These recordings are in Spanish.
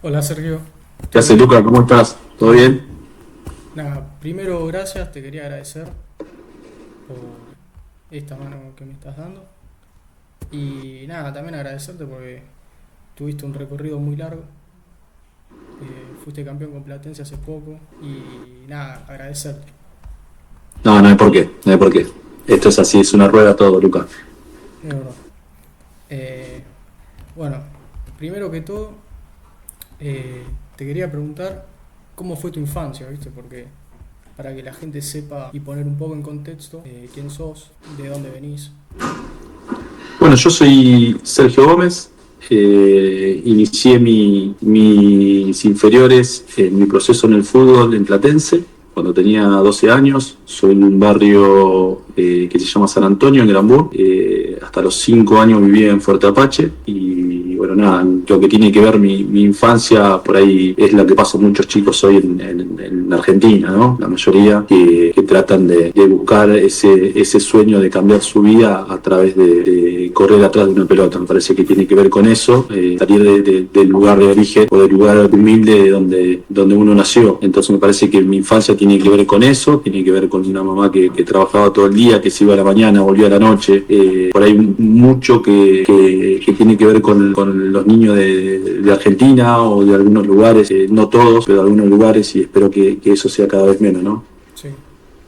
Hola Sergio, ¿Qué ¿todo haces, bien? Luca? ¿Cómo estás? ¿Todo bien? Nada, primero gracias, te quería agradecer por esta mano que me estás dando y nada, también agradecerte porque tuviste un recorrido muy largo, fuiste campeón con Platense hace poco y nada, agradecerte, No, no hay por qué, no hay por qué. Esto es así, es una rueda todo, Luca. de verdad. Eh, bueno, primero que todo, te quería preguntar cómo fue tu infancia, ¿viste? Porque para que la gente sepa y poner un poco en contexto quién sos, de dónde venís. Bueno, yo soy Sergio Gómez. Inicié mis inferiores en mi proceso en el fútbol en Platense cuando tenía 12 años. Soy de un barrio que se llama San Antonio, en Granburg. Hasta los 5 años vivía en Fuerte Apache y bueno, nada, lo que tiene que ver mi infancia por ahí es la que pasan muchos chicos hoy en Argentina, ¿no? La mayoría que tratan de buscar ese sueño de cambiar su vida a través de correr atrás de una pelota. Me parece que tiene que ver con eso, salir del lugar de origen o del lugar humilde donde uno nació. Entonces me parece que mi infancia tiene que ver con eso, tiene que ver con una mamá que trabajaba todo el día, que se iba a la mañana, volvía a la noche. Por ahí mucho que tiene que ver con los niños de Argentina o de algunos lugares, no todos, pero de algunos lugares, y espero que eso sea cada vez menos, ¿no? Sí.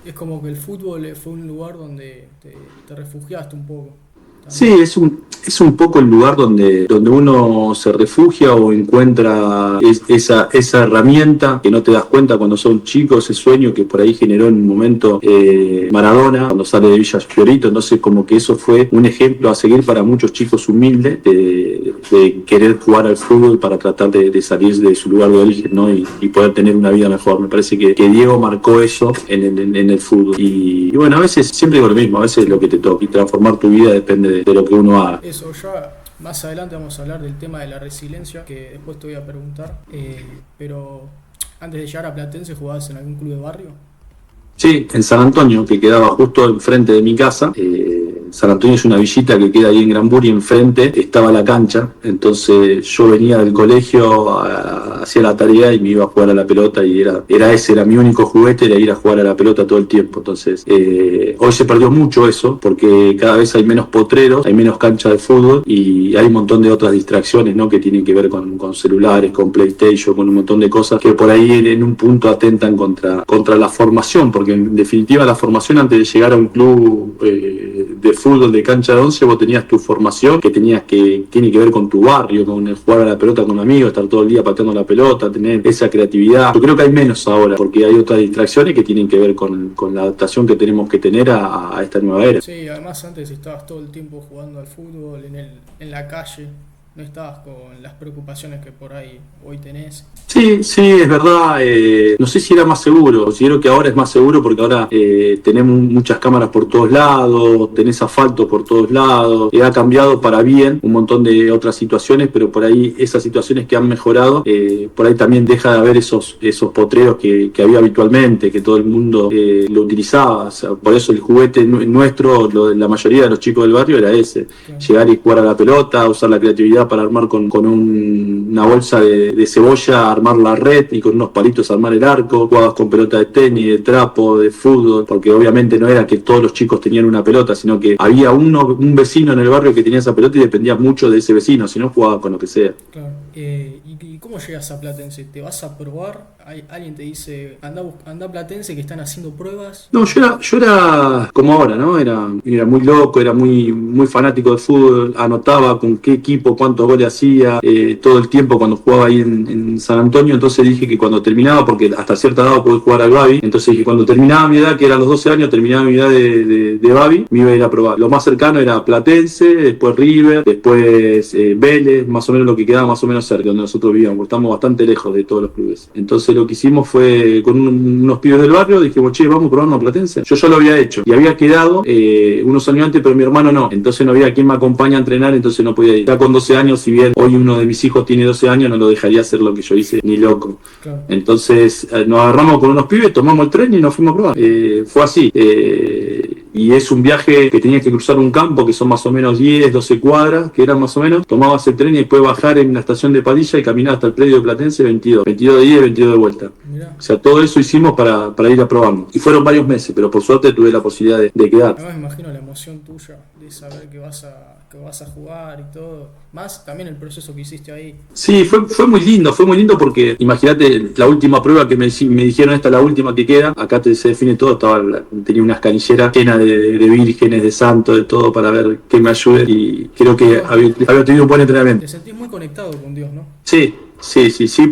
Es como que el fútbol fue un lugar donde te refugiaste un poco Sí, también. es un poco el lugar donde uno se refugia o encuentra esa herramienta que no te das cuenta cuando son chicos, ese sueño que por ahí generó en un momento Maradona cuando sale de Villa Fiorito. Entonces como que eso fue un ejemplo a seguir para muchos chicos humildes de querer jugar al fútbol para tratar de salir de su lugar de origen, ¿no? Y poder tener una vida mejor. Me parece que Diego marcó eso en el fútbol. Y bueno, a veces siempre digo lo mismo, a veces lo que te toca y transformar tu vida depende de lo que uno haga. Eso, ya más adelante vamos a hablar del tema de la resiliencia, que después te voy a preguntar. Pero antes de llegar a Platense, ¿jugabas en algún club de barrio? Sí, en San Antonio, que quedaba justo enfrente de mi casa. San Antonio es una villita que queda ahí en Granburg y enfrente estaba la cancha. Entonces yo venía del colegio, hacía la tarea y me iba a jugar a la pelota y era mi único juguete, era ir a jugar a la pelota todo el tiempo. Entonces hoy se perdió mucho eso porque cada vez hay menos potreros, hay menos cancha de fútbol y hay un montón de otras distracciones, ¿no? Que tienen que ver con celulares, con PlayStation, con un montón de cosas que por ahí en un punto atentan contra la formación, porque en definitiva la formación antes de llegar a un club de fútbol de cancha de 11 vos tenías tu formación que tiene que ver con tu barrio, con el jugar a la pelota con amigos, estar todo el día pateando la pelota, tener esa creatividad. Yo creo que hay menos ahora porque hay otras distracciones que tienen que ver con la adaptación que tenemos que tener a esta nueva era. Sí, además antes estabas todo el tiempo jugando al fútbol en la calle, no estabas con las preocupaciones que por ahí hoy tenés. Sí, sí, es verdad. No sé si era más seguro. Considero que ahora es más seguro porque ahora tenemos muchas cámaras por todos lados, tenés asfalto por todos lados. Ha cambiado para bien un montón de otras situaciones, pero por ahí esas situaciones que han mejorado, por ahí también deja de haber esos potreros que había habitualmente, que todo el mundo lo utilizaba. O sea, por eso el juguete nuestro, la mayoría de los chicos del barrio era ese. Claro. Llegar y jugar a la pelota, usar la creatividad para armar con una bolsa de cebolla, armar la red y con unos palitos armar el arco. Jugabas con pelota de tenis, de trapo, de fútbol, porque obviamente no era que todos los chicos tenían una pelota, sino que había un vecino en el barrio que tenía esa pelota y dependía mucho de ese vecino, si no jugaba con lo que sea. Claro. ¿Y cómo llegas a Platense? ¿Te vas a probar? ¿Alguien te dice, anda a Platense que están haciendo pruebas? No, yo era como ahora, ¿no? Era muy loco, era muy fanático de fútbol, anotaba con qué equipo, cuántos goles hacía, todo el tiempo cuando jugaba ahí en San Antonio. Entonces dije que cuando terminaba, porque hasta cierta edad podés jugar al Babi, entonces dije cuando terminaba mi edad, que era los 12 años, terminaba mi edad de Babi, me iba a ir a probar. Lo más cercano era Platense, después River, después Vélez, más o menos lo que quedaba más o menos cerca, donde nosotros vivíamos, porque estamos bastante lejos de todos los clubes. Entonces lo que hicimos fue, con unos pibes del barrio, dijimos, che, vamos a probarnos a Platense. Yo ya lo había hecho y había quedado unos años antes, pero mi hermano no. Entonces no había quien me acompañe a entrenar, entonces no podía ir. Ya con 12 años, si bien hoy uno de mis hijos tiene 12 años, no lo dejaría hacer lo que yo hice, ni loco. Claro. Entonces nos agarramos con unos pibes, tomamos el tren y nos fuimos a probar. Fue así. y es un viaje que tenías que cruzar un campo que son más o menos 10, 12 cuadras, que eran más o menos, tomabas el tren y después bajar en la estación de Padilla y caminar hasta el predio de Platense 22 de ida y 22 de vuelta. Mirá. O sea, todo eso hicimos para ir a probarnos. Y fueron varios meses, pero por suerte tuve la posibilidad de quedar. Además me imagino la emoción tuya de saber que vas a jugar y todo. Más también el proceso que hiciste ahí. Sí, fue muy lindo porque imagínate la última prueba que me dijeron, esta es la última que queda, acá se define todo, tenía unas canilleras llenas de vírgenes, de santos, de todo para ver que me ayude y creo que había tenido un buen entrenamiento. Te sentís muy conectado con Dios, ¿no? Sí,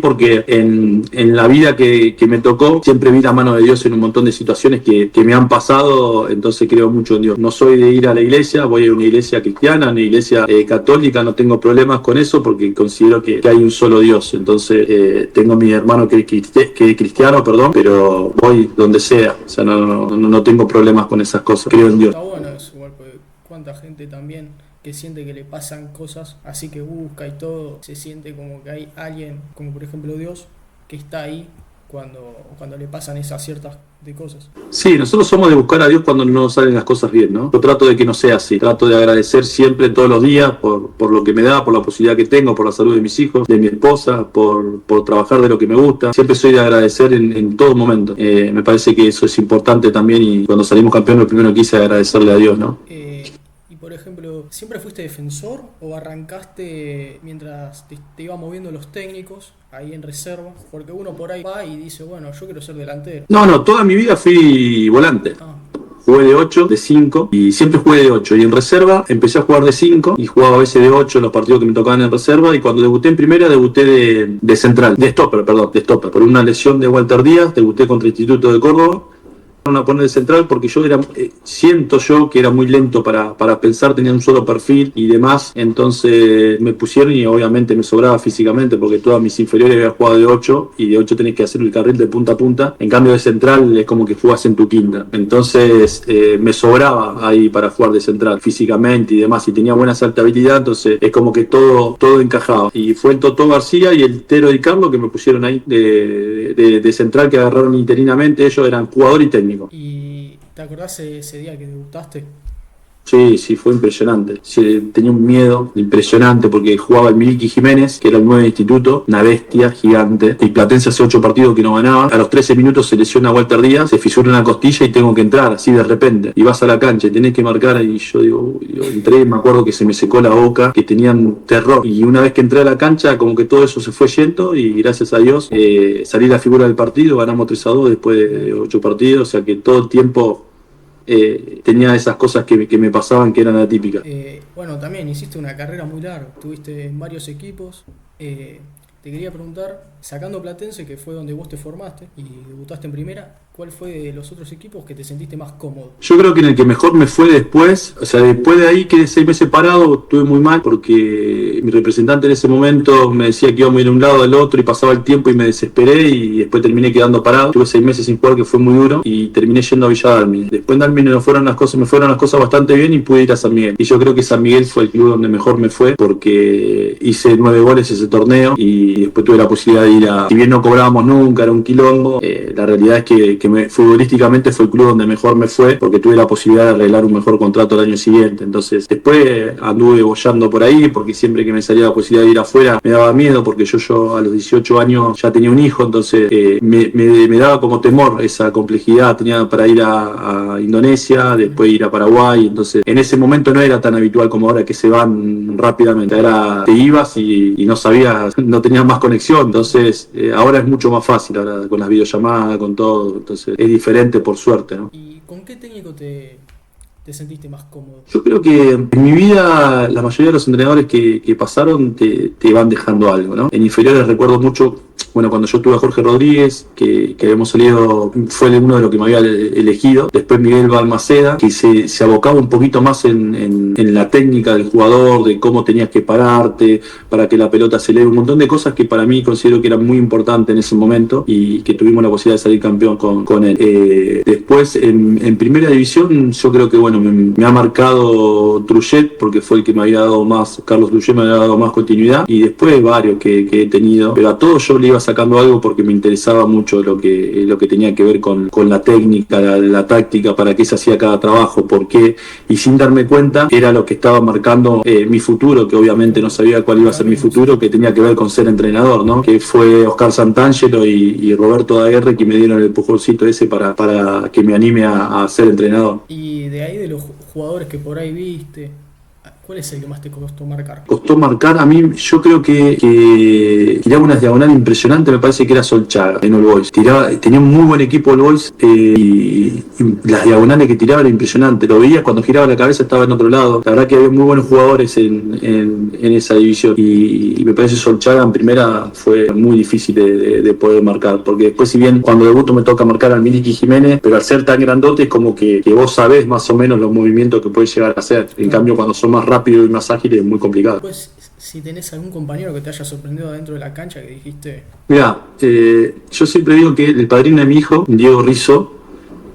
porque en la vida que me tocó siempre vi la mano de Dios en un montón de situaciones que me han pasado, entonces creo mucho en Dios. No soy de ir a la iglesia, voy a una iglesia cristiana, una iglesia católica, no tengo problemas con eso porque considero que hay un solo Dios. Entonces tengo a mi hermano que es cristiano, pero voy donde sea, o sea, no tengo problemas con esas cosas, creo en Dios. Está bueno eso, igual, porque cuánta gente también que siente que le pasan cosas, así que busca y todo, se siente como que hay alguien, como por ejemplo Dios, que está ahí cuando le pasan esas ciertas de cosas. Sí, nosotros somos de buscar a Dios cuando no nos salen las cosas bien, ¿no? Yo trato de que no sea así, trato de agradecer siempre, todos los días, por lo que me da, por la posibilidad que tengo, por la salud de mis hijos, de mi esposa, por trabajar de lo que me gusta. Siempre soy de agradecer en todo momento. Me parece que eso es importante también y cuando salimos campeones lo primero que hice es agradecerle a Dios, ¿no? Por ejemplo, ¿siempre fuiste defensor o arrancaste mientras te iban moviendo los técnicos ahí en reserva? Porque uno por ahí va y dice, bueno, yo quiero ser delantero. No, toda mi vida fui volante. Jugué de 8, de 5 y siempre jugué de 8. Y en reserva empecé a jugar de 5 y jugaba a veces de 8 en los partidos que me tocaban en reserva. Y cuando debuté en primera, debuté de central, de stopper. Por una lesión de Walter Díaz, debuté contra el Instituto de Córdoba. A poner de central porque siento yo que era muy lento para pensar, tenía un solo perfil y demás, entonces me pusieron y obviamente me sobraba físicamente porque todas mis inferiores habían jugado de 8 y de 8 tenés que hacer el carril de punta a punta, en cambio de central es como que jugás en tu quinta, entonces me sobraba ahí para jugar de central físicamente y demás y tenía buena saltabilidad, entonces es como que todo encajaba y fue el Totó García y el Tero Di Carlo que me pusieron ahí de central, que agarraron interinamente, ellos eran jugador y técnico. ¿Y te acordás ese día que debutaste? Sí, fue impresionante. Tenía un miedo impresionante porque jugaba el Miliki Jiménez, que era el 9 de instituto, una bestia gigante. Y Platense hace 8 partidos que no ganaba. A los 13 minutos se lesiona Walter Díaz, se fisura una costilla y tengo que entrar así de repente. Y vas a la cancha y tenés que marcar. Y yo digo, entré, me acuerdo que se me secó la boca, que tenían terror. Y una vez que entré a la cancha, como que todo eso se fue yendo. Y gracias a Dios salí la figura del partido, ganamos 3-2 después de 8 partidos. O sea que todo el tiempo tenía esas cosas que me pasaban que eran atípicas. Bueno, también hiciste una carrera muy larga, estuviste en varios equipos. Te quería preguntar, sacando Platense, que fue donde vos te formaste y debutaste en primera, ¿cuál fue de los otros equipos que te sentiste más cómodo? Yo creo que en el que mejor me fue después, o sea, después de ahí quedé 6 meses parado, estuve muy mal porque mi representante en ese momento me decía que íbamos a ir de un lado al otro y pasaba el tiempo y me desesperé y después terminé quedando parado. Tuve 6 meses sin jugar, que fue muy duro, y terminé yendo a Villa Dálmine. Después en Dálmine me fueron las cosas bastante bien y pude ir a San Miguel. Y yo creo que San Miguel fue el club donde mejor me fue porque hice 9 goles ese torneo y después tuve la posibilidad de ir si bien no cobrábamos nunca, era un quilombo, la realidad es que futbolísticamente fue el club donde mejor me fue porque tuve la posibilidad de arreglar un mejor contrato el año siguiente. Entonces después anduve boyando por ahí porque siempre que me salía la posibilidad de ir afuera me daba miedo porque yo a los 18 años ya tenía un hijo, entonces me daba como temor esa complejidad. Tenía para ir a Indonesia, después ir a Paraguay, entonces en ese momento no era tan habitual como ahora que se van rápidamente, era te ibas y no sabías, no tenías más conexión, entonces ahora es mucho más fácil, ahora con las videollamadas, con todo, entonces es diferente por suerte, ¿no? ¿Y con qué técnico te sentiste más cómodo? Yo creo que en mi vida la mayoría de los entrenadores que pasaron te van dejando algo, ¿no? En inferiores recuerdo mucho, bueno, cuando yo tuve a Jorge Rodríguez, que habíamos salido, fue uno de los que me había elegido. Después Miguel Balmaceda, que se abocaba un poquito más en la técnica del jugador, de cómo tenías que pararte para que la pelota se eleve, un montón de cosas que para mí considero que eran muy importantes en ese momento y que tuvimos la posibilidad de salir campeón con él. Después en primera división yo creo que bueno, me ha marcado Trullet porque fue el que me había dado más, Carlos Trullet me había dado más continuidad, y después varios que he tenido, pero a todos yo le iba a sacando algo porque me interesaba mucho lo que tenía que ver con la técnica, la táctica, para qué se hacía cada trabajo, por qué, y sin darme cuenta era lo que estaba marcando mi futuro, que obviamente no sabía cuál iba a ser mi futuro, que tenía que ver con ser entrenador, ¿no? Que fue Oscar Santangelo y Roberto Daguerre que me dieron el empujoncito ese para que me anime a ser entrenador. Y de ahí de los jugadores que por ahí viste, ¿cuál es el que más te costó marcar? Costó marcar a mí, yo creo que tiraba unas diagonales impresionantes, me parece que era Solchaga en All Boys. Tenía un muy buen equipo All Boys y las diagonales que tiraba eran impresionantes. Lo veía cuando giraba la cabeza, estaba en otro lado. La verdad que había muy buenos jugadores en esa división y me parece que Solchaga en primera fue muy difícil de poder marcar, porque después, si bien cuando debuto me toca marcar al Miliki Jiménez, pero al ser tan grandote es como que vos sabés más o menos los movimientos que puedes llegar a hacer. En cambio, cuando son más rápido y más ágil es muy complicado. Pues si tenés algún compañero que te haya sorprendido adentro de la cancha que dijiste... Mirá, yo siempre digo que el padrino de mi hijo, Diego Rizzo,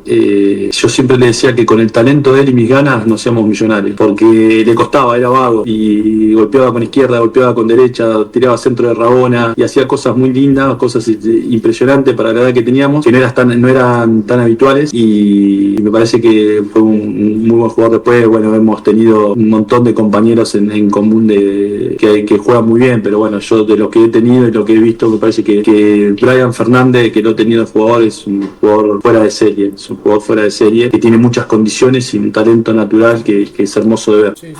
yo siempre le decía que con el talento de él y mis ganas no seamos millonarios, porque le costaba, era vago y golpeaba con izquierda, golpeaba con derecha, tiraba centro de Rabona y hacía cosas muy lindas, cosas impresionantes para la edad que teníamos, que no eran tan habituales, y me parece que fue un muy buen jugador. Después, bueno, hemos tenido un montón de compañeros en común que juegan muy bien, pero bueno, yo de lo que he tenido y lo que he visto, me parece que Brian Fernández, que lo he tenido de jugador, es un jugador fuera de serie, un jugador fuera de serie, que tiene muchas condiciones y un talento natural que es hermoso de ver. Sí.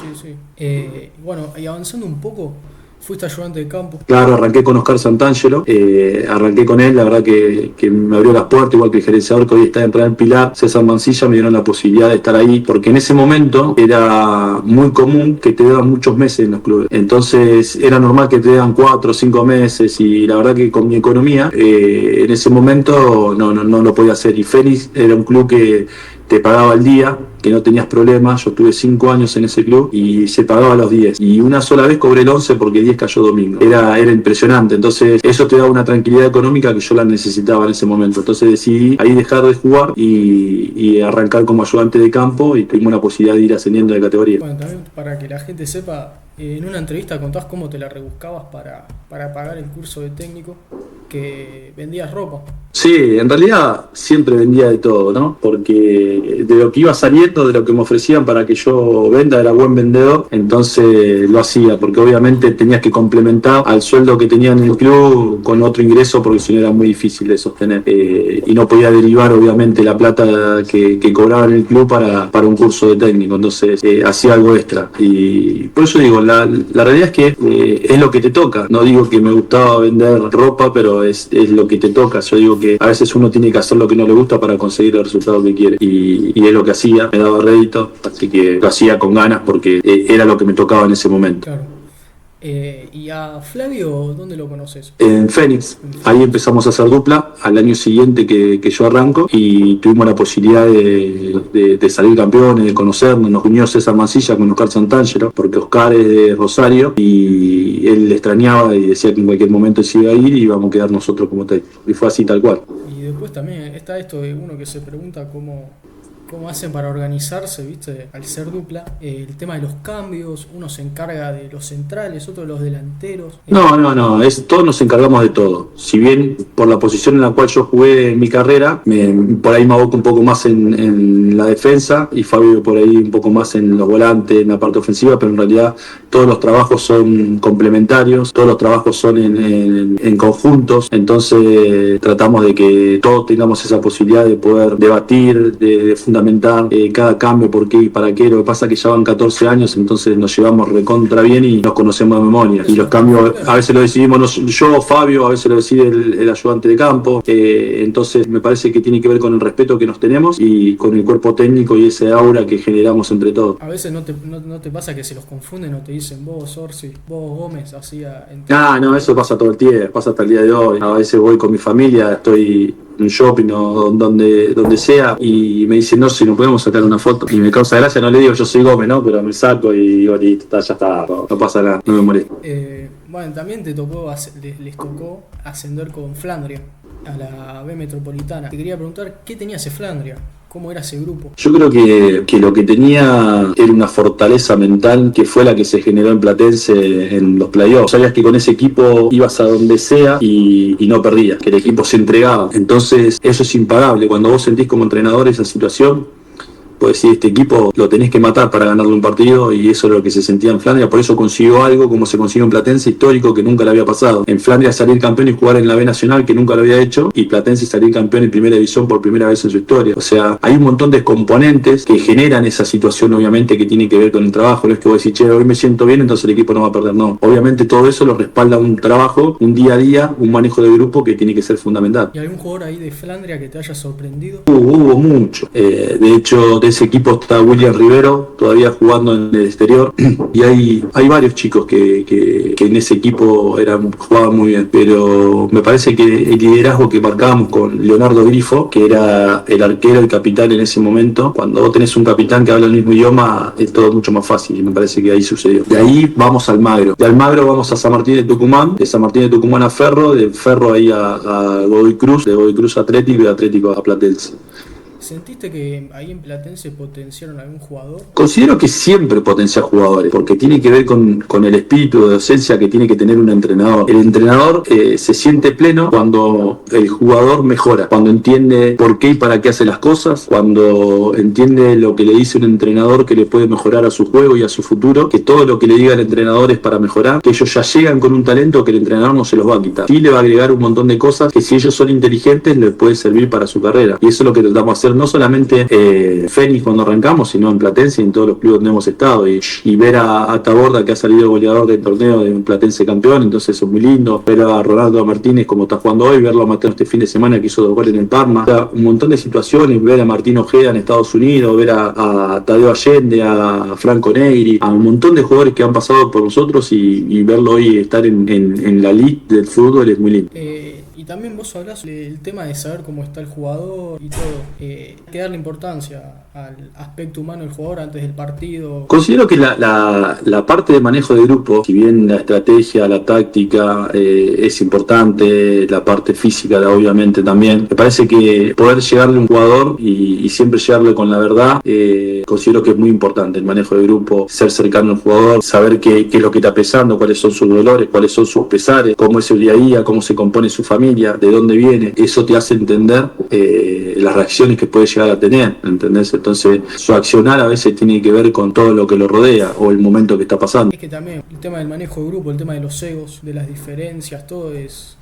Bueno, y avanzando un poco, fuiste ayudante de campo. Claro, arranqué con Oscar Santangelo, arranqué con él, la verdad que me abrió las puertas, igual que el gerenciador que hoy está en Real Pilar, César Mancilla, me dieron la posibilidad de estar ahí, porque en ese momento era muy común que te daban muchos meses en los clubes, entonces era normal que te daban 4 o 5 meses, y la verdad que con mi economía, en ese momento no lo podía hacer, y Fénix era un club que te pagaba el día, que no tenías problemas. Yo estuve 5 años en ese club y se pagaba los 10. Y una sola vez cobré el 11 porque 10 cayó domingo. Era impresionante. Entonces eso te da una tranquilidad económica que yo la necesitaba en ese momento. Entonces decidí ahí dejar de jugar y arrancar como ayudante de campo, y tuvimos la posibilidad de ir ascendiendo de categoría. Bueno, también para que la gente sepa, en una entrevista contás cómo te la rebuscabas para pagar el curso de técnico, que vendías ropa. Sí, en realidad siempre vendía de todo, ¿no? Porque de lo que iba saliendo, de lo que me ofrecían para que yo venda, era buen vendedor, entonces lo hacía, porque obviamente tenías que complementar al sueldo que tenía en el club con otro ingreso, porque si no era muy difícil de sostener. Y no podía derivar obviamente la plata que cobraba en el club para un curso de técnico, entonces hacía algo extra. Y por eso digo, la realidad es que es lo que te toca. No digo que me gustaba vender ropa, pero es lo que te toca. Yo digo que a veces uno tiene que hacer lo que no le gusta para conseguir el resultado que quiere, y es lo que hacía, me daba rédito, así que lo hacía con ganas porque era lo que me tocaba en ese momento. Claro. ¿Y a Flavio dónde lo conoces? En Fénix, ahí empezamos a hacer dupla al año siguiente que yo arranco, y tuvimos la posibilidad de salir campeones, de conocernos. Nos unió César Mancilla con Oscar Santangelo, porque Oscar es de Rosario y él le extrañaba y decía que en cualquier momento se iba a ir y íbamos a quedar nosotros como técnicos, y fue así tal cual. Y después también está esto de uno que se pregunta cómo hacen para organizarse, ¿viste? Al ser dupla, el tema de los cambios, uno se encarga de los centrales, otro de los delanteros. No, todos nos encargamos de todo. Si bien por la posición en la cual yo jugué en mi carrera, por ahí me aboco un poco más en la defensa, y Fabio por ahí un poco más en los volantes, en la parte ofensiva, pero en realidad todos los trabajos son complementarios, todos los trabajos son en conjuntos, entonces tratamos de que todos tengamos esa posibilidad de poder debatir, de fundamentar cada cambio, por qué y para qué. Lo que pasa es que ya van 14 años, entonces nos llevamos recontra bien y nos conocemos de memoria, y los cambios a veces lo decidimos yo o Fabio, a veces lo decide el ayudante de campo, entonces me parece que tiene que ver con el respeto que nos tenemos y con el cuerpo técnico y ese aura que generamos entre todos. A veces no te pasa que se los confunden o te dicen vos Orsi, vos Gómez, así. No, eso pasa todo el tiempo, pasa hasta el día de hoy. A veces voy con mi familia, estoy en un shopping o donde sea, y me dicen, no, si no podemos sacar una foto, y me causa gracia, no le digo yo soy Gómez, ¿no? Pero me saco y digo, listo, ya está, no pasa nada, no me molesta. Bueno, también les tocó ascender con Flandria a la B Metropolitana. Te quería preguntar, ¿qué tenía ese Flandria? cómo era ese grupo. Yo creo que lo que tenía era una fortaleza mental que fue la que se generó en Platense en los playoffs. Sabías que con ese equipo ibas a donde sea y no perdías, que el equipo se entregaba. Entonces eso es impagable. Cuando vos sentís como entrenador esa situación, pues sí, este equipo lo tenés que matar para ganarle un partido, y eso es lo que se sentía en Flandria. Por eso consiguió algo como se consiguió en Platense, histórico, que nunca le había pasado. En Flandria salir campeón y jugar en la B Nacional, que nunca lo había hecho, y Platense salir campeón en primera división por primera vez en su historia. O sea, hay un montón de componentes que generan esa situación, obviamente, que tiene que ver con el trabajo. No es que vos decís, che, hoy me siento bien, entonces el equipo no va a perder. No, obviamente todo eso lo respalda un trabajo, un día a día, un manejo de grupo que tiene que ser fundamental. ¿Y algún jugador ahí de Flandria que te haya sorprendido? Hubo mucho. De hecho, de ese equipo está William Rivero, todavía jugando en el exterior. Y hay varios chicos que en ese equipo jugaban muy bien. Pero me parece que el liderazgo que marcábamos con Leonardo Grifo, que era el arquero, el capitán en ese momento, cuando vos tenés un capitán que habla el mismo idioma, es todo mucho más fácil. Y me parece que ahí sucedió. De ahí vamos al Almagro. De Almagro vamos a San Martín de Tucumán. De San Martín de Tucumán a Ferro. De Ferro ahí a Godoy Cruz. De Godoy Cruz a Atlético y de Atlético a Platense. ¿Sentiste que ahí en Platense potenciaron a algún jugador? Considero que siempre potencia jugadores, porque tiene que ver con el espíritu de docencia que tiene que tener un entrenador. El entrenador se siente pleno cuando el jugador mejora, cuando entiende por qué y para qué hace las cosas, cuando entiende lo que le dice un entrenador que le puede mejorar a su juego y a su futuro, que todo lo que le diga el entrenador es para mejorar, que ellos ya llegan con un talento que el entrenador no se los va a quitar. Sí le va a agregar un montón de cosas que, si ellos son inteligentes, les puede servir para su carrera. Y eso es lo que tratamos de hacer, no solamente Fénix cuando arrancamos, sino en Platense y en todos los clubes donde hemos estado. Y ver a Taborda, que ha salido goleador del torneo de Platense campeón, entonces eso es muy lindo. Ver a Ronaldo Martínez como está jugando hoy, verlo a Mateo este fin de semana que hizo 2 goles en el Parma. O sea, un montón de situaciones, ver a Martín Ojeda en Estados Unidos, ver a Tadeo Allende, a Franco Negri, a un montón de jugadores que han pasado por nosotros, y verlo hoy estar en la elite del fútbol es muy lindo. Y también vos hablás del tema de saber cómo está el jugador y todo. Hay que darle importancia al aspecto humano del jugador antes del partido. Considero que la parte de manejo de grupo, si bien la estrategia, la táctica es importante, la parte física obviamente también, me parece que poder llegarle a un jugador y siempre llegarle con la verdad, considero que es muy importante el manejo de grupo, ser cercano al jugador, saber qué es lo que está pesando, cuáles son sus dolores, cuáles son sus pesares, cómo es el día a día, cómo se compone su familia, de dónde viene. Eso te hace entender las reacciones que puede llegar a tener, ¿entendés? Entonces su accionar a veces tiene que ver con todo lo que lo rodea o el momento que está pasando. Es que también el tema del manejo de grupo, el tema de los egos, de las diferencias, todo es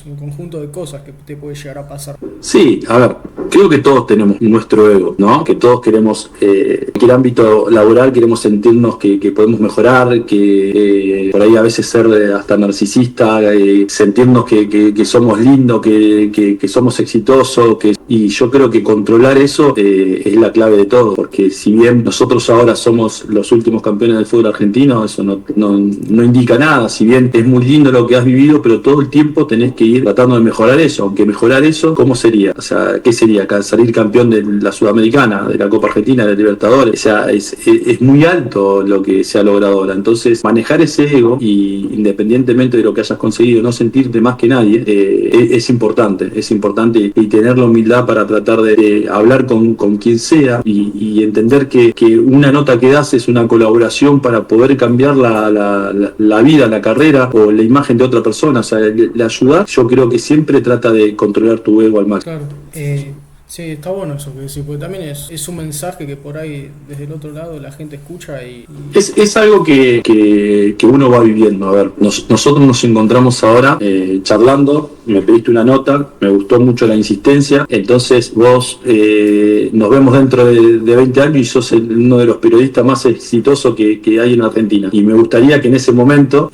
un conjunto de cosas que te puede llegar a pasar. Sí, a ver, creo que todos tenemos nuestro ego, ¿no? Que todos queremos, en el ámbito laboral queremos sentirnos que podemos mejorar, que por ahí a veces ser hasta narcisista, sentirnos que somos lindos, que somos exitosos, y yo creo que controlar eso es la clave de todo, porque si bien nosotros ahora somos los últimos campeones del fútbol argentino, eso no indica nada. Si bien es muy lindo lo que has vivido, pero todo el tiempo tenés que ir tratando de mejorar eso. Aunque mejorar eso, ¿cómo sería? O sea, ¿qué sería? Salir campeón de la Sudamericana, de la Copa Argentina, de la Libertadores. O sea, es muy alto lo que se ha logrado ahora. Entonces, manejar ese ego, y independientemente de lo que hayas conseguido, no sentirte más que nadie, es importante. Es importante, y tener la humildad para tratar de hablar con quien sea, y entender que una nota que das es una colaboración para poder cambiar la vida, la carrera o la imagen de otra persona. O sea, la ayudar, yo creo que siempre trata de controlar tu ego al máximo. Claro. Sí, está bueno eso que decís, porque también es un mensaje que por ahí desde el otro lado la gente escucha y... Es algo que uno va viviendo. A ver, nosotros nos encontramos ahora charlando, me pediste una nota, me gustó mucho la insistencia, entonces vos nos vemos dentro de 20 años y sos uno de los periodistas más exitosos que hay en Argentina. Y me gustaría que en ese momento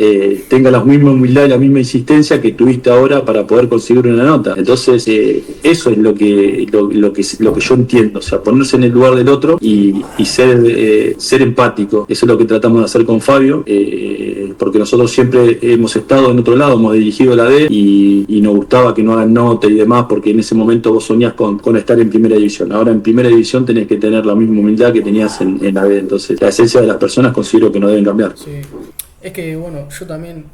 tenga la misma humildad y la misma insistencia que tuviste ahora para poder conseguir una nota. Entonces, eso es lo que yo entiendo, o sea, ponerse en el lugar del otro y ser empático. Eso es lo que tratamos de hacer con Fabio, porque nosotros siempre hemos estado en otro lado, hemos dirigido la D y nos gustaba que no hagan nota y demás, porque en ese momento vos soñás con estar en primera división. Ahora en primera división tenés que tener la misma humildad que tenías en la D. Entonces, la esencia de las personas considero que no deben cambiar. Sí, es que bueno, yo también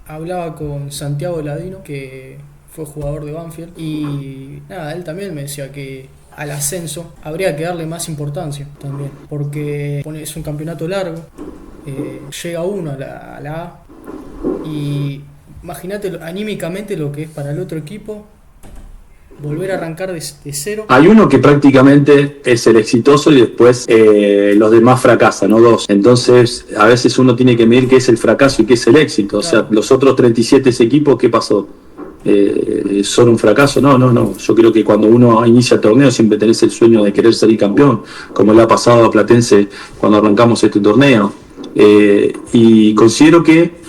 hablaba con Santiago Ladino, que fue jugador de Banfield, y nada, él también me decía que al ascenso, habría que darle más importancia también, porque es un campeonato largo, llega uno a la A, y imagínate anímicamente lo que es para el otro equipo volver a arrancar de cero. Hay uno que prácticamente es el exitoso y después los demás fracasan, ¿no? Dos. Entonces, a veces uno tiene que medir qué es el fracaso y qué es el éxito. O sea, los otros 37 equipos, ¿qué pasó? ¿Son un fracaso? No. Yo creo que cuando uno inicia el torneo siempre tenés el sueño de querer salir campeón, como le ha pasado a Platense cuando arrancamos este torneo. Y considero que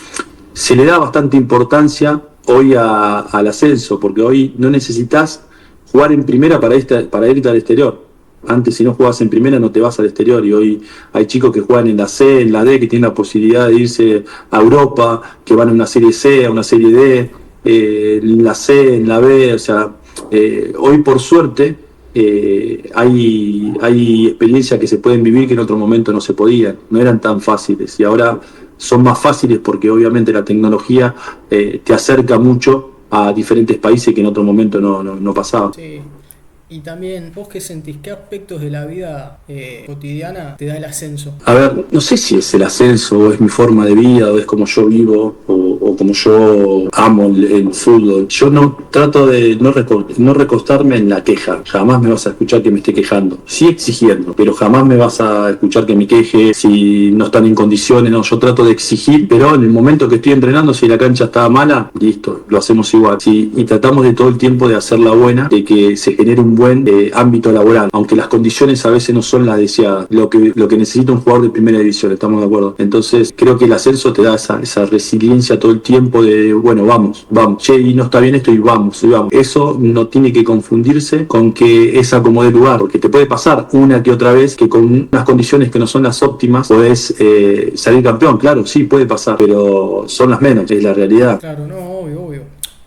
se le da bastante importancia hoy al ascenso, porque hoy no necesitas jugar en primera para irte al exterior. Antes, si no jugabas en primera, no te vas al exterior, y hoy hay chicos que juegan en la C, en la D, que tienen la posibilidad de irse a Europa, que van a una serie C, a una serie D, en la C, en la B. O sea, hoy por suerte hay experiencias que se pueden vivir que en otro momento no se podían, no eran tan fáciles, y ahora son más fáciles porque obviamente la tecnología te acerca mucho a diferentes países que en otro momento no pasaba. Sí. Y también, ¿vos qué sentís? ¿Qué aspectos de la vida cotidiana te da el ascenso? A ver, no sé si es el ascenso o es mi forma de vida o es como yo vivo o como yo amo el fútbol. Yo no trato de no recostarme en la queja. Jamás me vas a escuchar que me esté quejando. Sí exigiendo, pero jamás me vas a escuchar que me queje si no están en condiciones. No, yo trato de exigir, pero en el momento que estoy entrenando, si la cancha está mala, listo, lo hacemos igual. Sí, y tratamos de todo el tiempo de hacerla buena, de que se genere un buen ámbito laboral, aunque las condiciones a veces no son las deseadas, lo que necesita un jugador de primera división, estamos de acuerdo. Entonces creo que el ascenso te da esa resiliencia todo el tiempo de, bueno, vamos, che, y no está bien esto, y vamos. Eso no tiene que confundirse con que es acomode lugar, porque te puede pasar una que otra vez que con unas condiciones que no son las óptimas podés salir campeón. Claro, sí, puede pasar, pero son las menos, es la realidad. Claro, no, obvio.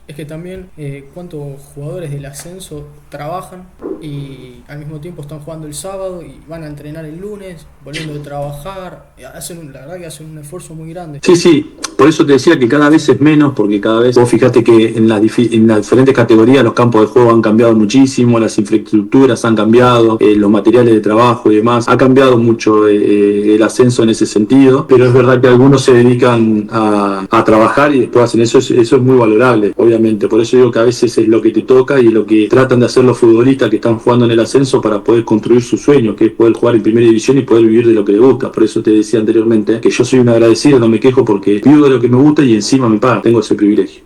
Es que también cuántos jugadores del ascenso trabajan y al mismo tiempo están jugando el sábado y van a entrenar el lunes, volviendo de trabajar, la verdad que hacen un esfuerzo muy grande. Sí, por eso te decía que cada vez es menos, porque cada vez, vos fijate que en las diferentes categorías los campos de juego han cambiado muchísimo, las infraestructuras han cambiado, los materiales de trabajo y demás, ha cambiado mucho el ascenso en ese sentido, pero es verdad que algunos se dedican a trabajar y después hacen eso es muy valorable, obviamente. Por eso digo que a veces es lo que te toca y lo que tratan de hacer los futbolistas que están jugando en el ascenso para poder construir su sueño, que es poder jugar en primera división y poder vivir de lo que le gusta. Por eso te decía anteriormente que yo soy un agradecido, no me quejo porque vivo de lo que me gusta y encima me pagan, tengo ese privilegio.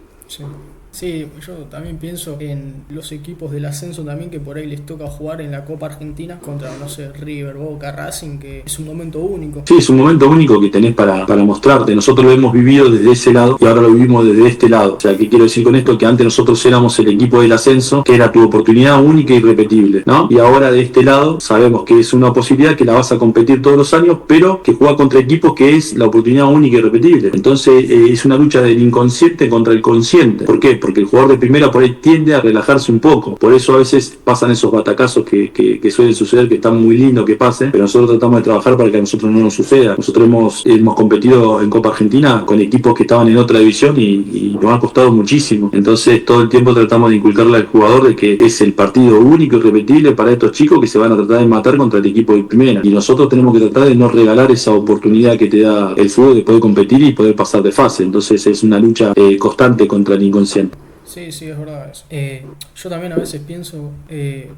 Sí, yo también pienso en los equipos del ascenso también, que por ahí les toca jugar en la Copa Argentina contra, no sé, River, Boca, Racing, que es un momento único. Sí, es un momento único que tenés para mostrarte. Nosotros lo hemos vivido desde ese lado y ahora lo vivimos desde este lado. O sea, ¿qué quiero decir con esto? Que antes nosotros éramos el equipo del ascenso, que era tu oportunidad única y irrepetible, ¿no? Y ahora de este lado sabemos que es una posibilidad que la vas a competir todos los años, pero que juega contra equipos que es la oportunidad única y irrepetible. Entonces es una lucha del inconsciente contra el consciente. ¿Por qué? Porque el jugador de primera por ahí tiende a relajarse un poco. Por eso a veces pasan esos batacazos que suelen suceder, que están muy lindos que pasen, pero nosotros tratamos de trabajar para que a nosotros no nos suceda. Nosotros hemos competido en Copa Argentina con equipos que estaban en otra división y nos ha costado muchísimo. Entonces todo el tiempo tratamos de inculcarle al jugador de que es el partido único y repetible para estos chicos que se van a tratar de matar contra el equipo de primera. Y nosotros tenemos que tratar de no regalar esa oportunidad que te da el fútbol de poder competir y poder pasar de fase. Entonces es una lucha constante contra el inconsciente. Sí, es verdad eso. Yo también a veces pienso,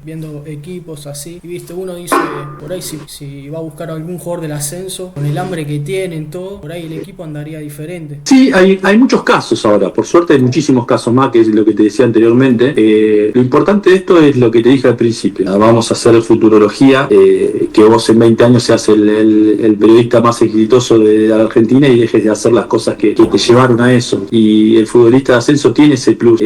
viendo equipos así, y viste, uno dice, por ahí si va a buscar algún jugador del ascenso, con el hambre que tienen, todo, por ahí el equipo andaría diferente. Sí, hay muchos casos ahora, por suerte hay muchísimos casos más, que es lo que te decía anteriormente. Lo importante de esto es lo que te dije al principio. Vamos a hacer futurología, que vos en 20 años seas el periodista más exitoso de la Argentina y dejes de hacer las cosas que te llevaron a eso. Y el futbolista de ascenso tiene ese plus.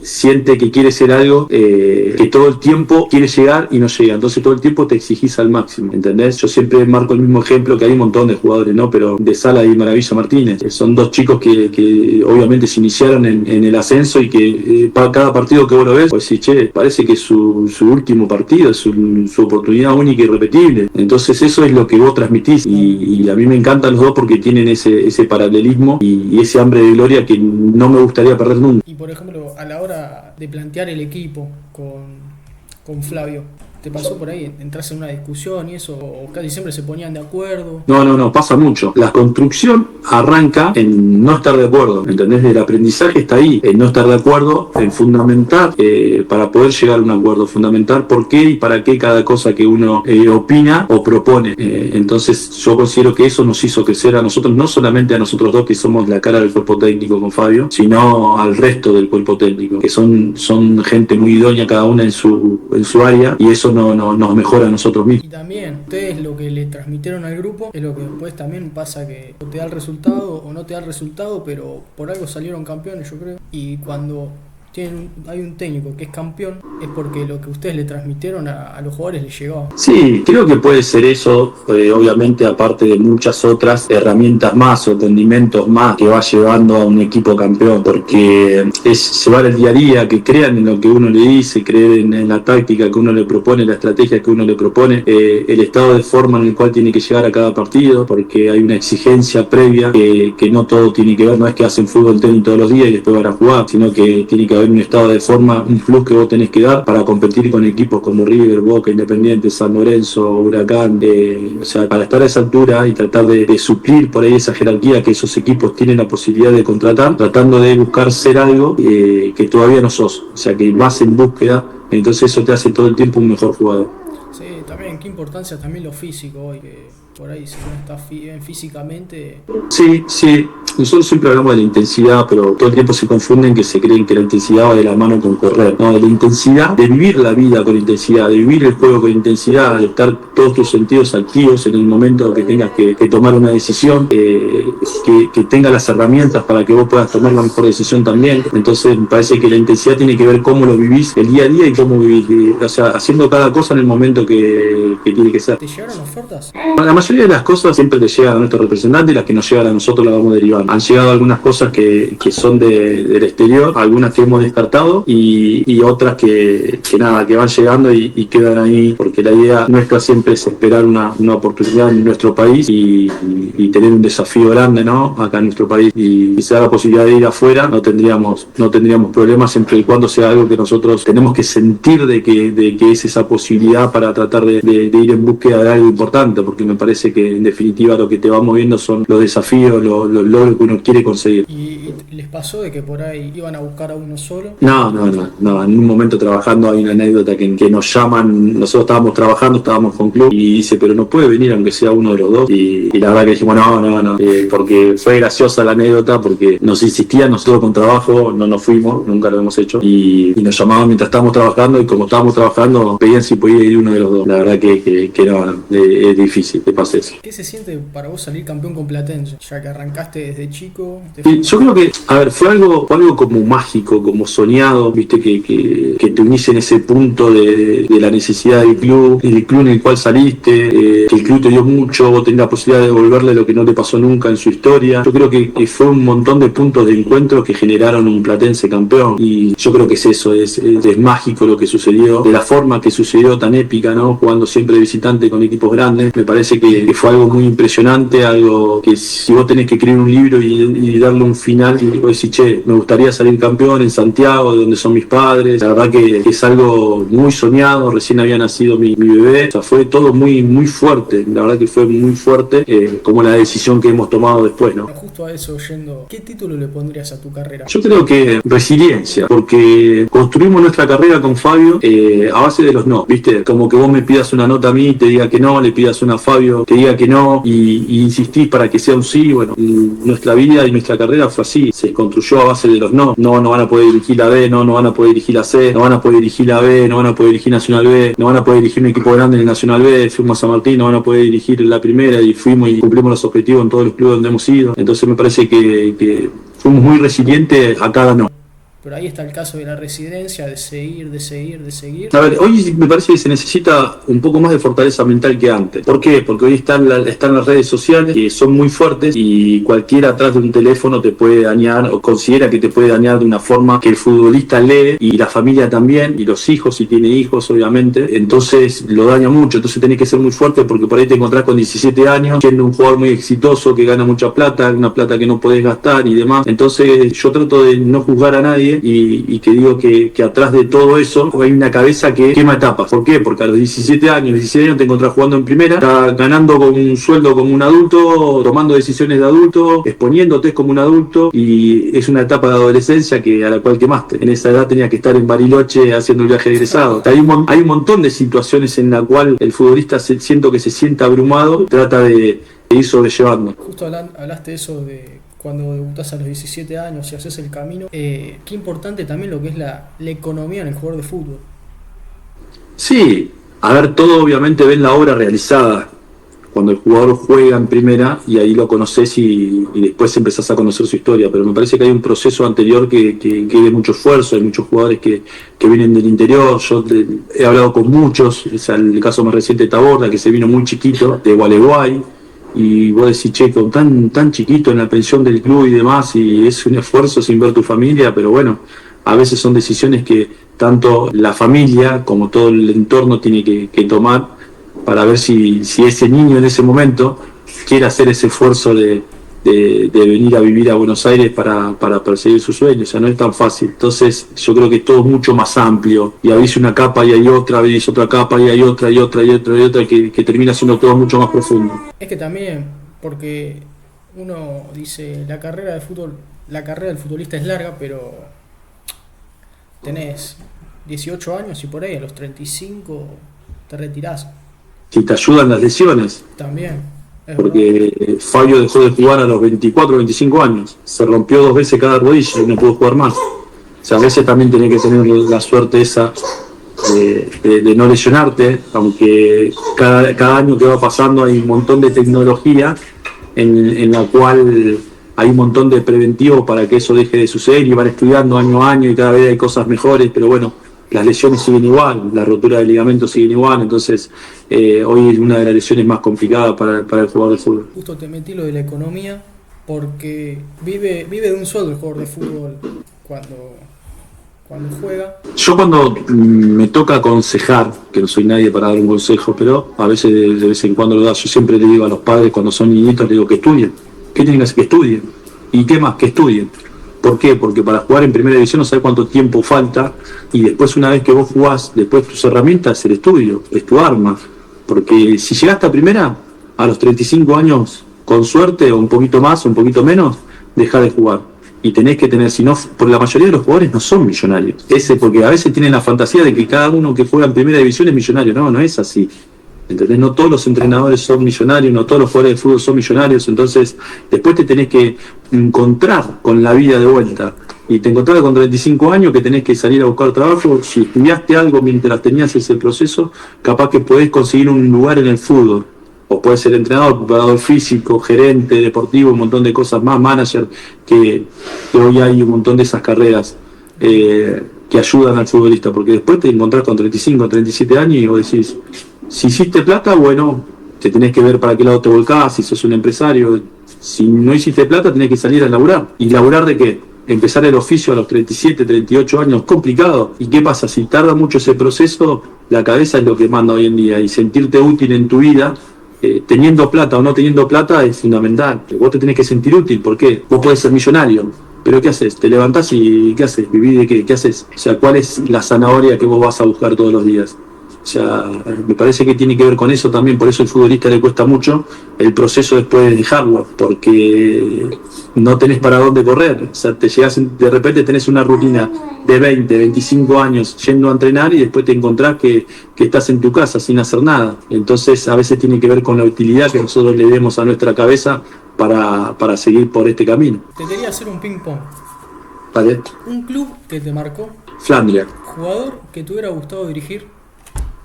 Siente que quiere ser algo, que todo el tiempo quiere llegar y no llega, entonces todo el tiempo te exigís al máximo, ¿entendés? Yo siempre marco el mismo ejemplo, que hay un montón de jugadores, ¿no? Pero de Sala y Maravilla Martínez, son dos chicos que obviamente se iniciaron en el ascenso y que cada partido que vos lo ves, pues sí, che, parece que es su último partido, es su oportunidad única y irrepetible. Entonces eso es lo que vos transmitís y a mí me encantan los dos porque tienen ese paralelismo y ese hambre de gloria que no me gustaría perder nunca. Y por ejemplo, a la hora de plantear el equipo con Flavio, ¿Te pasó por ahí? ¿Entras en una discusión y eso? ¿O casi siempre se ponían de acuerdo? No, pasa mucho. La construcción arranca en no estar de acuerdo, ¿entendés? El aprendizaje está ahí, en no estar de acuerdo, en fundamentar, para poder llegar a un acuerdo, fundamentar por qué y para qué cada cosa que uno opina o propone. Entonces yo considero que eso nos hizo crecer a nosotros, no solamente a nosotros dos que somos la cara del cuerpo técnico con Fabio, sino al resto del cuerpo técnico, que son gente muy idónea cada una en su área, y eso nos mejora a nosotros mismos. Y también, ustedes lo que le transmitieron al grupo es lo que después también pasa, que o te da el resultado o no te da el resultado, pero por algo salieron campeones, yo creo. Y cuando hay un técnico que es campeón, es porque lo que ustedes le transmitieron a los jugadores les llegó. Sí, creo que puede ser eso, obviamente, aparte de muchas otras herramientas más o condimentos más que va llevando a un equipo campeón, porque es llevar el día a día, que crean en lo que uno le dice, creen en la táctica que uno le propone, la estrategia que uno le propone, el estado de forma en el cual tiene que llegar a cada partido, porque hay una exigencia previa que no todo tiene que ver, no es que hacen fútbol tenis todos los días y después van a jugar, sino que tiene que haber un estado de forma, un plus que vos tenés que dar para competir con equipos como River, Boca, Independiente, San Lorenzo, Huracán, o sea, para estar a esa altura y tratar de suplir por ahí esa jerarquía que esos equipos tienen la posibilidad de contratar, tratando de buscar ser algo que todavía no sos, o sea, que vas en búsqueda, entonces eso te hace todo el tiempo un mejor jugador. Sí, también, qué importancia también lo físico hoy, que por ahí si no estás bien físicamente. Sí, nosotros siempre hablamos de la intensidad, pero todo el tiempo se confunden, que se creen que la intensidad va de la mano con correr. No, de la intensidad, de vivir la vida con intensidad, de vivir el juego con intensidad, de estar todos tus sentidos activos en el momento que tengas que tomar una decisión, que tenga las herramientas para que vos puedas tomar la mejor decisión también. Entonces me parece que la intensidad tiene que ver cómo lo vivís el día a día y cómo vivís, o sea, haciendo cada cosa en el momento que tiene que ser. ¿Te llegaron ofertas? La mayoría de las cosas siempre le llegan a nuestros representantes, y las que nos llegan a nosotros las vamos derivando. Han llegado algunas cosas que son del exterior, algunas que hemos descartado y otras que van llegando y quedan ahí, porque la idea nuestra siempre es esperar una oportunidad en nuestro país y tener un desafío grande, ¿no? Acá en nuestro país, y si se da la posibilidad de ir afuera, no tendríamos problemas, siempre y cuando sea algo que nosotros tenemos que sentir de que es esa posibilidad para tratar de ir en búsqueda de algo importante, porque me parece que en definitiva lo que te va moviendo son los desafíos, los logros que uno quiere conseguir. ¿Y les pasó de que por ahí iban a buscar a uno solo? No, en un momento trabajando hay una anécdota que nos llaman, nosotros estábamos con club y dice, pero no puede venir aunque sea uno de los dos, y la verdad que dijimos no, porque fue graciosa la anécdota, porque nos insistían, nosotros con trabajo no nos fuimos, nunca lo hemos hecho, y nos llamaban mientras estábamos trabajando, y como estábamos trabajando pedían si podía ir uno de los dos. La verdad que no, es difícil que pase eso. ¿Qué se siente para vos salir campeón con Platense, ya que arrancaste desde chico? Yo creo que, fue algo como mágico, como soñado, viste, que te unís en ese punto de la necesidad del club en el cual saliste, que el club te dio mucho, vos tenés la posibilidad de devolverle lo que no te pasó nunca en su historia. Yo creo que fue un montón de puntos de encuentro que generaron un Platense campeón, y yo creo que es eso, es mágico lo que sucedió, de la forma que sucedió, tan épica, ¿no? Jugando siempre de visitante con equipos grandes. Me parece que fue algo muy impresionante, algo que si vos tenés que escribir un libro y darle un final, y vos decís, che, me gustaría salir campeón en Santiago, de donde son mis padres. La verdad que es algo muy soñado, recién había nacido mi bebé, o sea, fue todo muy, muy fuerte, la verdad que fue muy fuerte, como la decisión que hemos tomado después, ¿no? Justo a eso, yendo, ¿qué título le pondrías a tu carrera? Yo creo que resiliencia, porque construimos nuestra carrera con Fabio a base de los no, ¿viste? Como que vos me pidas una nota a mí, te diga que no, le pidas una a Fabio, te diga que no, y insistís para que sea un sí. Bueno, nuestra vida y nuestra carrera fue así, se construyó a base de los no. No van a poder dirigir la B, no van a poder dirigir la C, no van a poder dirigir la B, no van a poder dirigir Nacional B, no van a poder dirigir un equipo grande en el Nacional B, fuimos a San Martín, no van a poder dirigir la primera, y fuimos y cumplimos los objetivos en todos los clubes donde hemos ido. Entonces me parece que fuimos muy resilientes a cada no. Pero ahí está el caso de la residencia, de seguir. A ver, hoy me parece que se necesita un poco más de fortaleza mental que antes. ¿Por qué? Porque hoy están las redes sociales, que son muy fuertes, y cualquiera atrás de un teléfono te puede dañar, o considera que te puede dañar de una forma que el futbolista lee, y la familia también, y los hijos, si tiene hijos, obviamente. Entonces lo daña mucho. Entonces tenés que ser muy fuerte, porque por ahí te encontrás con 17 años, siendo un jugador muy exitoso, que gana mucha plata, una plata que no podés gastar y demás. Entonces yo trato de no juzgar a nadie, nadie y que digo que atrás de todo eso hay una cabeza que quema etapas. ¿Por qué? Porque a los 17 años te encontrás jugando en primera, estás ganando con un sueldo como un adulto, tomando decisiones de adulto, exponiéndote como un adulto, y es una etapa de adolescencia a la cual quemaste. En esa edad tenía que estar en Bariloche haciendo el viaje de egresado. Hay un montón de situaciones en la cual el futbolista siento que se sienta abrumado, trata de ir sobrellevando. Justo hablaste de eso de cuando debutás a los 17 años y haces el camino. Qué importante también lo que es la economía en el jugador de fútbol. Sí, a ver, todo obviamente ven la obra realizada cuando el jugador juega en primera, y ahí lo conoces y después empezás a conocer su historia, pero me parece que hay un proceso anterior que de mucho esfuerzo. Hay muchos jugadores que vienen del interior. Yo he hablado con muchos, es el caso más reciente de Taborda, que se vino muy chiquito de Gualeguay, y vos decís, che, tan chiquito en la pensión del club y demás, y es un esfuerzo sin ver tu familia, pero bueno, a veces son decisiones que tanto la familia como todo el entorno tiene que tomar para ver si ese niño en ese momento quiere hacer ese esfuerzo de venir a vivir a Buenos Aires para perseguir sus sueños. O sea, no es tan fácil. Entonces yo creo que todo es mucho más amplio, y abrís una capa y hay otra, abrís otra capa y hay otra, que termina siendo todo mucho más profundo. Es que también, porque uno dice, la carrera del futbolista es larga, pero tenés 18 años y por ahí a los 35 te retirás. Si te ayudan las lesiones. También. Porque Fabio dejó de jugar a los 24 o 25 años. Se rompió 2 veces cada rodilla y no pudo jugar más. O sea, a veces también tenés que tener la suerte esa de no lesionarte, aunque cada año que va pasando hay un montón de tecnología en la cual hay un montón de preventivos para que eso deje de suceder, y van estudiando año a año y cada vez hay cosas mejores, pero bueno, las lesiones siguen igual, la rotura de ligamentos siguen igual. Entonces hoy es una de las lesiones más complicadas para el jugador de fútbol. Justo te metí lo de la economía, porque vive de un sueldo el jugador de fútbol cuando juega. Yo cuando me toca aconsejar, que no soy nadie para dar un consejo, pero a veces de vez en cuando lo da, yo siempre le digo a los padres cuando son niñitos, le digo que estudien. ¿Qué tienen que hacer? Que estudien. ¿Y qué más? Que estudien. ¿Por qué? Porque para jugar en primera división no sabes cuánto tiempo falta, y después, una vez que vos jugás, después tus herramientas es el estudio, es tu arma. Porque si llegaste a primera, a los 35 años, con suerte, o un poquito más, o un poquito menos, dejá de jugar. Y tenés que tener, si no, porque la mayoría de los jugadores no son millonarios. Porque a veces tienen la fantasía de que cada uno que juega en primera división es millonario. No es así. ¿Entendés? No todos los entrenadores son millonarios, no todos los jugadores de fútbol son millonarios. Entonces después te tenés que encontrar con la vida de vuelta, y te encontrás con 35 años que tenés que salir a buscar trabajo. Si estudiaste algo mientras tenías ese proceso, capaz que podés conseguir un lugar en el fútbol, o podés ser entrenador, preparador físico, gerente deportivo, un montón de cosas más, manager, que hoy hay un montón de esas carreras que ayudan al futbolista, porque después te encontrás con 35, 37 años y vos decís, si hiciste plata, bueno, te tenés que ver para qué lado te volcás, si sos un empresario. Si no hiciste plata, tenés que salir a laburar. ¿Y laburar de qué? Empezar el oficio a los 37, 38 años, complicado. ¿Y qué pasa? Si tarda mucho ese proceso, la cabeza es lo que manda hoy en día, y sentirte útil en tu vida, teniendo plata o no teniendo plata, es fundamental. Vos te tenés que sentir útil. ¿Por qué? Vos podés ser millonario, pero ¿qué haces? Te levantás y ¿qué haces? ¿Vivís de qué? ¿Qué haces? O sea, ¿cuál es la zanahoria que vos vas a buscar todos los días? O sea, me parece que tiene que ver con eso también. Por eso al futbolista le cuesta mucho el proceso después de dejarlo, porque no tenés para dónde correr. O sea, de repente tenés una rutina de 20, 25 años yendo a entrenar, y después te encontrás que estás en tu casa sin hacer nada. Entonces a veces tiene que ver con la utilidad que nosotros le demos a nuestra cabeza para seguir por este camino. Te quería hacer un ping pong. ¿Vale? Un club que te marcó. Flandria. Jugador que te hubiera gustado dirigir.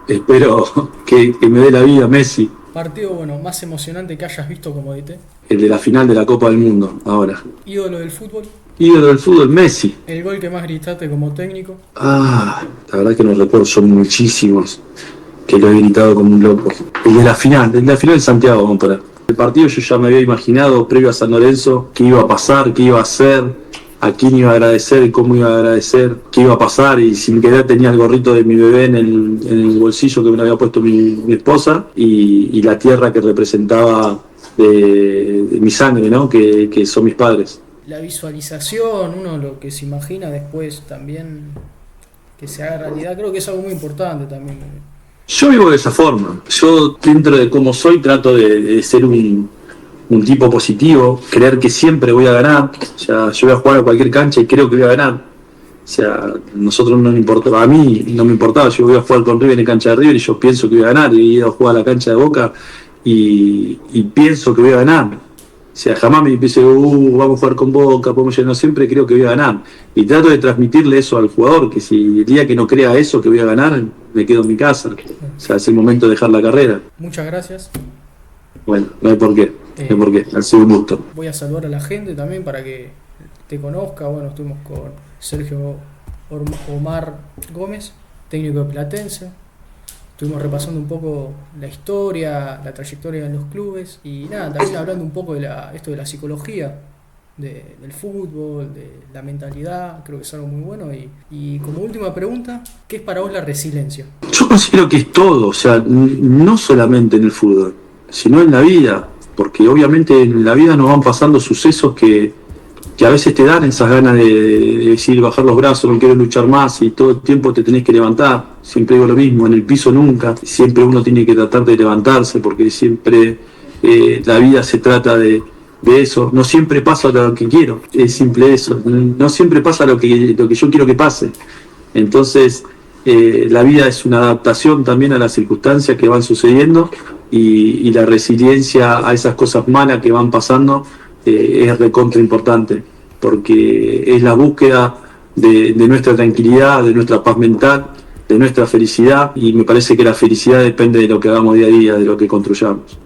Espero que me dé la vida Messi. Partido, más emocionante que hayas visto como DT. El de la final de la Copa del Mundo, ahora. Ídolo del fútbol. Ídolo del fútbol, Messi. El gol que más gritaste como técnico. La verdad que no recuerdo, son muchísimos que lo he gritado como un loco. El de la final de Santiago, vamos para. El partido yo ya me había imaginado, previo a San Lorenzo, qué iba a pasar, qué iba a hacer, a quién iba a agradecer, cómo iba a agradecer, qué iba a pasar, y sin querer tenía el gorrito de mi bebé en el bolsillo que me lo había puesto mi esposa, y la tierra que representaba de mi sangre, ¿no? Que son mis padres. la visualización, uno lo que se imagina después también que se haga realidad, creo que es algo muy importante también. Yo vivo de esa forma. Yo, dentro de cómo soy, trato de ser un tipo positivo, creer que siempre voy a ganar. O sea, yo voy a jugar a cualquier cancha y creo que voy a ganar. O sea, nosotros no nos importaba, a mí no me importaba, yo voy a jugar con River en cancha de River y yo pienso que voy a ganar. Y he ido a jugar a la cancha de Boca y pienso que voy a ganar. O sea, jamás me dice, vamos a jugar con Boca, podemos llegar, no, siempre creo que voy a ganar. Y trato de transmitirle eso al jugador, que si el día que no crea eso, que voy a ganar, me quedo en mi casa. O sea, es el momento de dejar la carrera. Muchas gracias. Bueno, no hay por qué, no hay por qué, ha sido un gusto. Voy a saludar a la gente también para que te conozca. Bueno, estuvimos con Sergio Omar Gómez, técnico de Platense. Estuvimos repasando un poco la historia, la trayectoria en los clubes y nada, también hablando un poco de esto de la psicología del fútbol, de la mentalidad, creo que es algo muy bueno. Y como última pregunta, ¿qué es para vos la resiliencia? Yo considero que es todo, o sea, no solamente en el fútbol, sino en la vida, porque obviamente en la vida nos van pasando sucesos que a veces te dan esas ganas de decir, bajar los brazos, no quiero luchar más, y todo el tiempo te tenés que levantar. Siempre digo lo mismo, en el piso nunca, siempre uno tiene que tratar de levantarse, porque siempre la vida se trata de eso. No siempre pasa lo que quiero, es simple eso, no siempre pasa lo que yo quiero que pase. Entonces, la vida es una adaptación también a las circunstancias que van sucediendo, y la resiliencia a esas cosas malas que van pasando es recontra importante, porque es la búsqueda de nuestra tranquilidad, de nuestra paz mental, de nuestra felicidad, y me parece que la felicidad depende de lo que hagamos día a día, de lo que construyamos.